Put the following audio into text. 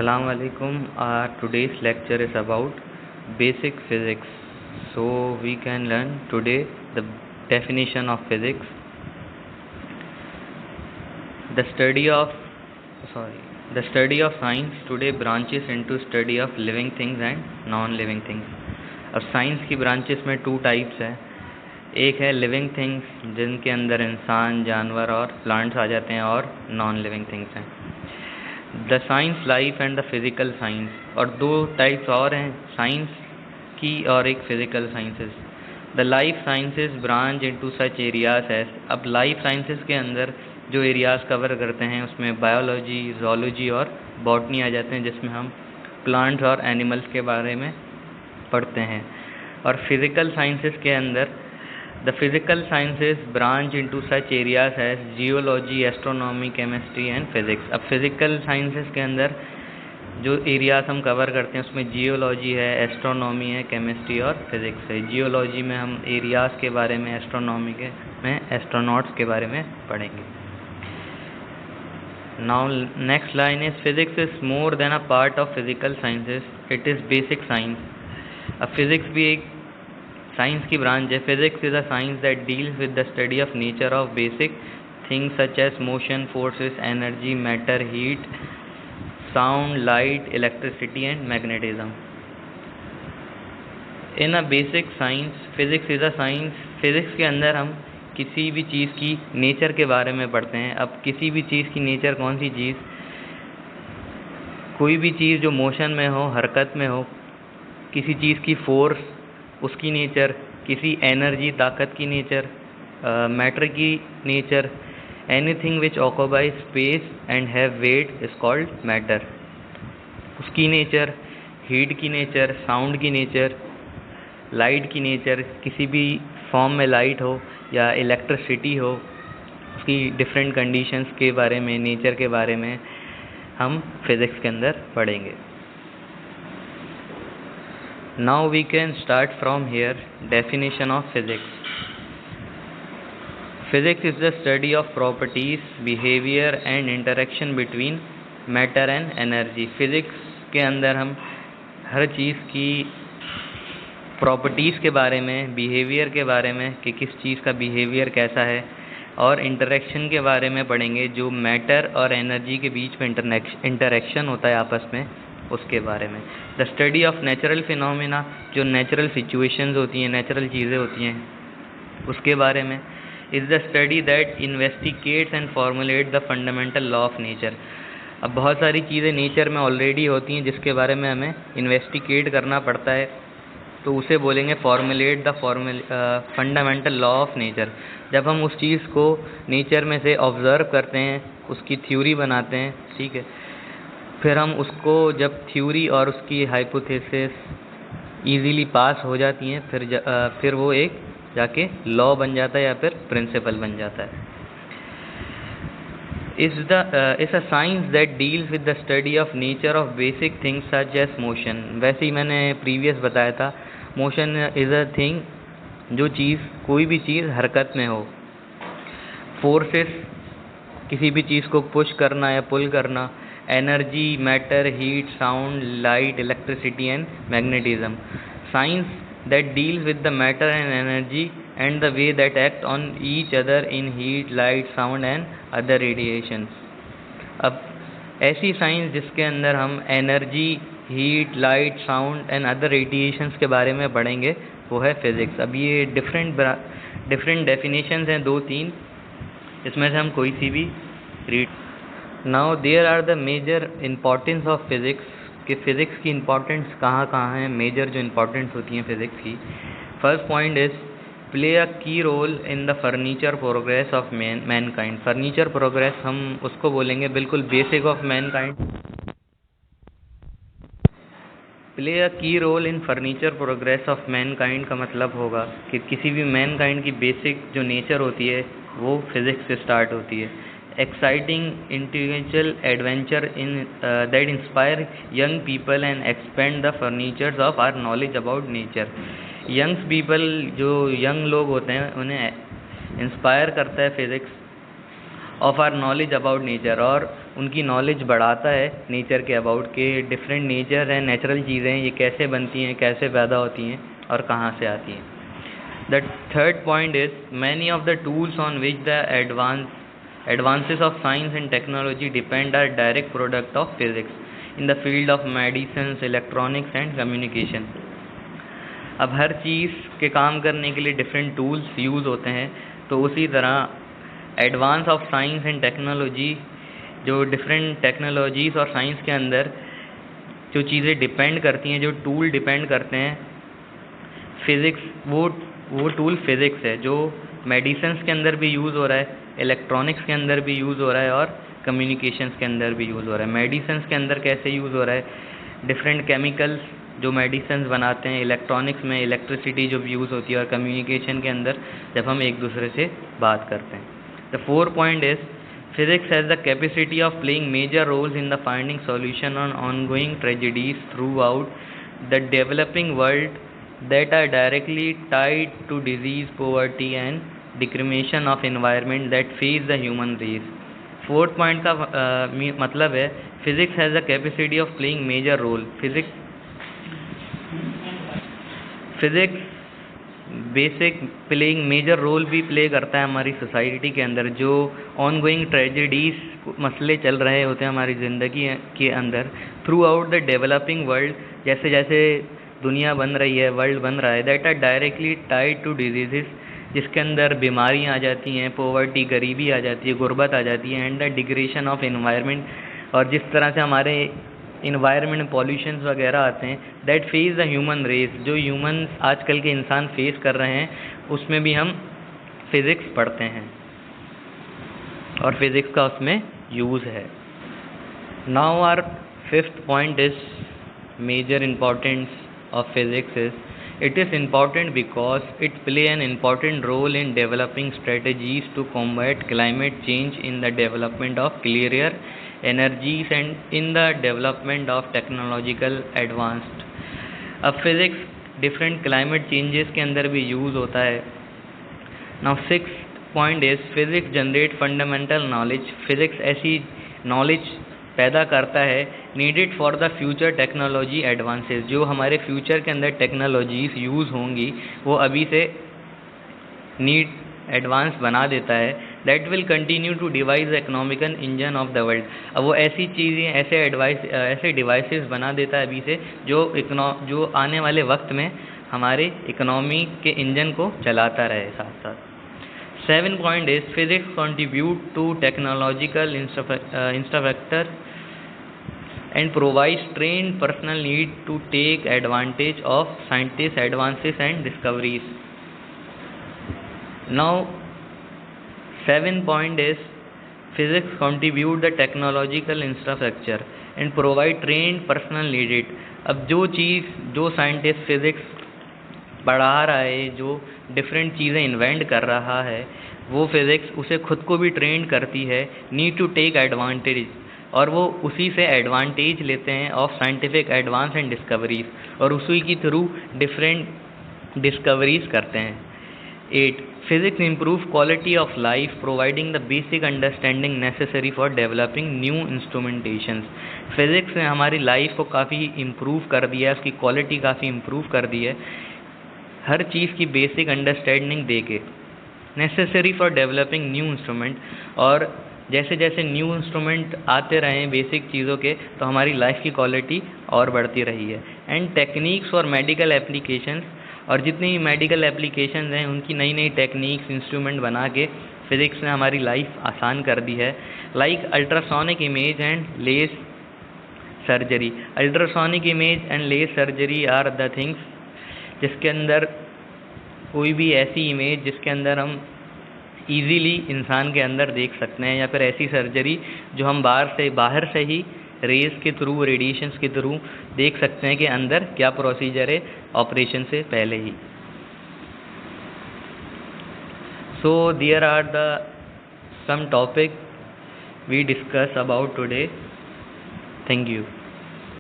Assalamu alaikum. Today's lecture is about basic physics. So we can learn today the definition of physics. The study of science today branches into study of living things and non-living things. अब science की branches में 2 types है। एक है living things जिनके अंदर इंसान, जानवर और प्लांट्स आ जाते हैं, और नॉन लिविंग थिंग्स हैं the science life and the physical science. और 2 टाइप्स और हैं, साइंस की और एक physical sciences. The life sciences branch into such areas है। अब लाइफ साइंसेस के अंदर जो एरियाज़ कवर करते हैं उसमें बायोलॉजी, ज़ूलॉजी और बॉटनी आ जाते हैं, जिसमें हम प्लांट्स और एनिमल्स के बारे में पढ़ते हैं। और फिज़िकल साइंसेस के अंदर the physical sciences branch into such areas है geology, astronomy, chemistry and physics. अब फिज़िकल साइंसेस के अंदर जो एरियाज हम कवर करते हैं उसमें जियोलॉजी है, एस्ट्रोनॉमी है, केमिस्ट्री और फिज़िक्स है। जियोलॉजी में हम एरियाज़ के बारे में, एस्ट्रोनॉमी के में एस्ट्रोनॉट्स के बारे में पढ़ेंगे। Now next line is physics is more than a part of physical sciences, it is basic science. अब फिज़िक्स भी एक साइंस की ब्रांच है। Physics is a science that deals with the study of nature of basic things such as motion, forces, energy, matter, heat, sound, light, electricity and magnetism. In a basic science physics is a science. Physics के अंदर हम किसी भी चीज़ की nature के बारे में पढ़ते हैं। अब किसी भी चीज़ की नेचर कौन सी चीज़? कोई भी चीज़ जो मोशन में हो, हरकत में हो, किसी चीज़ की फोर्स, उसकी नेचर, किसी एनर्जी, ताकत की नेचर, मैटर की nature, anything which occupy space and have weight is called matter, उसकी नेचर, हीट की नेचर, साउंड की नेचर, लाइट की नेचर, किसी भी फॉर्म में लाइट हो या इलेक्ट्रिसिटी हो, उसकी डिफरेंट कंडीशंस के बारे में, नेचर के बारे में हम फिज़िक्स के अंदर पढ़ेंगे। Now we can start from here. Definition of physics. Physics is the study of properties, behavior and interaction between matter and energy. Physics के अंदर हम हर चीज़ की प्रॉपर्टीज़ के बारे में, बिहेवियर के बारे में कि किस चीज़ का बिहेवियर कैसा है, और इंटरेक्शन के बारे में पढ़ेंगे, जो मैटर और एनर्जी के बीच में इंटरेक्शन होता है आपस में, उसके बारे में। The study of natural phenomena, जो नेचुरल सिचुएशंस होती हैं, नेचुरल चीज़ें होती हैं, उसके बारे में। Is the study that investigates and formulate the fundamental law of nature. अब बहुत सारी चीज़ें नेचर में ऑलरेडी होती हैं जिसके बारे में हमें इन्वेस्टिगेट करना पड़ता है, तो उसे बोलेंगे formulate the fundamental law of nature. जब हम उस चीज़ को नेचर में से ऑब्ज़र्व करते हैं, उसकी थ्योरी बनाते हैं, ठीक है, फिर हम उसको जब थ्योरी और उसकी हाइपोथेसिस इजीली पास हो जाती हैं, फिर वो एक जाके लॉ बन जाता है या फिर प्रिंसिपल बन जाता है। Is a science that deals with the study of nature of basic things such as motion. वैसे ही मैंने प्रीवियस बताया था, मोशन इज़ अ थिंग, जो चीज़, कोई भी चीज़ हरकत में हो। फोर्सेस, किसी भी चीज़ को पुश करना या पुल करना। Energy, matter, heat, sound, light, electricity and magnetism. Science that deals with the matter and energy and the way that act on each other in heat, light, sound and other radiations. अब ऐसी science जिसके अंदर हम energy, heat, light, sound and other radiations के बारे में पढ़ेंगे, वो है फिज़िक्स। अब ये डिफरेंट डेफिनेशंस हैं, 2-3, इसमें से हम कोई सी भी read. Now there are the major importance of physics, कि फ़िज़िक्स की इम्पॉर्टेंस कहाँ कहाँ है, मेजर जो इम्पॉर्टेंस होती हैं फ़िज़िक्स की। First point is play a key role in the furniture progress of mankind. Furniture progress हम उसको बोलेंगे बिल्कुल basic of mankind. Play a key role in furniture progress of mankind का मतलब होगा कि किसी भी मैनकाइंड की बेसिक जो नेचर होती है वो फिज़िक्स से स्टार्ट होती है। Exciting intellectual adventure in that inspire young people and expand the furnitures of our knowledge about nature. Youngs people, जो यंग लोग होते हैं, उन्हें इंस्पायर करता है physics, of our knowledge about nature, और उनकी नॉलेज बढ़ाता है नेचर के अबाउट, के डिफरेंट नेचर हैं, नेचुरल चीज़ें ये कैसे बनती हैं, कैसे पैदा होती हैं और कहाँ से आती हैं. The third point is many of the tools on which the advances of science and technology depend are direct product of physics in the field of medicines, electronics and communication. अब हर चीज़ के काम करने के लिए डिफरेंट टूल्स यूज़ होते हैं, तो उसी तरह advance of science and technology, जो डिफरेंट टेक्नोलॉजीज़ और साइंस के अंदर जो चीज़ें डिपेंड करती हैं, जो टूल डिपेंड करते हैं फिज़िक्स, वो टूल फिज़िक्स है जो मेडिसिन्स के अंदर भी यूज़ हो रहा है, इलेक्ट्रॉनिक्स के अंदर भी यूज़ हो रहा है और कम्युनिकेशंस के अंदर भी यूज़ हो रहा है. मेडिसिन्स के अंदर कैसे यूज़ हो रहा है, डिफरेंट केमिकल्स जो मेडिसिन्स बनाते हैं, इलेक्ट्रॉनिक्स में इलेक्ट्रिसिटी जो यूज़ होती है, और कम्युनिकेशन के अंदर जब हम एक दूसरे से बात करते हैं. The fourth point is physics has the capacity of playing major roles in the finding solution on ongoing tragedies throughout the developing world that are directly tied to disease, poverty and degradation of environment that face the human race. Fourth point का मतलब है physics has the capacity of playing major role. Physics basic playing major role भी play करता है हमारी society के अंदर. जो ऑन गोइंग ट्रेजेडीज, मसले चल रहे होते हैं हमारी ज़िंदगी के अंदर, through out the developing world, जैसे जैसे दुनिया बन रही है, वर्ल्ड बन रहा है, that are directly tied to diseases, जिसके अंदर बीमारियां आ जाती हैं, पोवर्टी, गरीबी आ जाती है, गुर्बत आ जाती है, and the degradation of environment, और जिस तरह से हमारे इन्वायरमेंट में पॉल्यूशंस वगैरह आते हैं, that face the human race, जो ह्यूमन आजकल के इंसान फेस कर रहे हैं, उसमें भी हम फिज़िक्स पढ़ते हैं और फिज़िक्स का उसमें यूज़ है. Now our fifth point is major importance of physics is it is important because it play an important role in developing strategies to combat climate change, in the development of cleaner energies and in the development of technological advanced. अब physics different climate changes के अंदर भी use होता है. Now sixth point is physics generate fundamental knowledge. physics ऐसी knowledge पैदा करता है needed for the future technology advances, जो हमारे फ्यूचर के अंदर टेक्नोलॉजीज यूज़ होंगी वो अभी से नीड एडवांस बना देता है. That will continue to device the economical engine of the world. अब वो ऐसी चीज़ें, ऐसे डिवाइसेस बना देता है अभी से जो आने वाले वक्त में हमारे इकोनॉमी के इंजन को चलाता रहे साथ साथ. 7 point is physics contribute to technological infrastructure and provides trained personnel need to take advantage of scientists' advances and discoveries. Now 7 point is physics contribute the technological infrastructure and provide trained personnel needed. अब जो scientist physics पढ़ा रहा है, जो different चीज़ें invent कर रहा है, वो फिज़िक्स उसे खुद को भी ट्रेंड करती है, नीड टू टेक एडवांटेज, और वो उसी से एडवांटेज लेते हैं of scientific advance and discoveries, और उसी की थ्रू डिफरेंट डिस्कवरीज करते हैं. 8 physics improve quality of life, providing the basic understanding necessary for developing new instrumentations. Physics ने हमारी लाइफ को काफ़ी इम्प्रूव कर दिया है, उसकी क्वालिटी काफ़ी इम्प्रूव कर दी है, हर चीज़ की बेसिक अंडरस्टैंडिंग दे के, necessary for developing new instrument, और जैसे जैसे न्यू इंस्ट्रूमेंट आते रहे बेसिक चीज़ों के, तो हमारी लाइफ की क्वालिटी और बढ़ती रही है. And techniques for medical applications, और जितनी मेडिकल एप्लीकेशंस हैं उनकी नई नई टेक्निक्स, इंस्ट्रूमेंट बना के फिज़िक्स ने हमारी लाइफ आसान कर दी है. Like ultrasonic image and less surgery. Ultrasonic image and less surgery are the things जिसके अंदर कोई भी ऐसी इमेज जिसके अंदर हम इजीली इंसान के अंदर देख सकते हैं, या फिर ऐसी सर्जरी जो हम बाहर से ही रेज के थ्रू, रेडिएशंस के थ्रू देख सकते हैं कि अंदर क्या प्रोसीजर है ऑपरेशन से पहले ही. So there are the some topic we discuss about today. Thank you.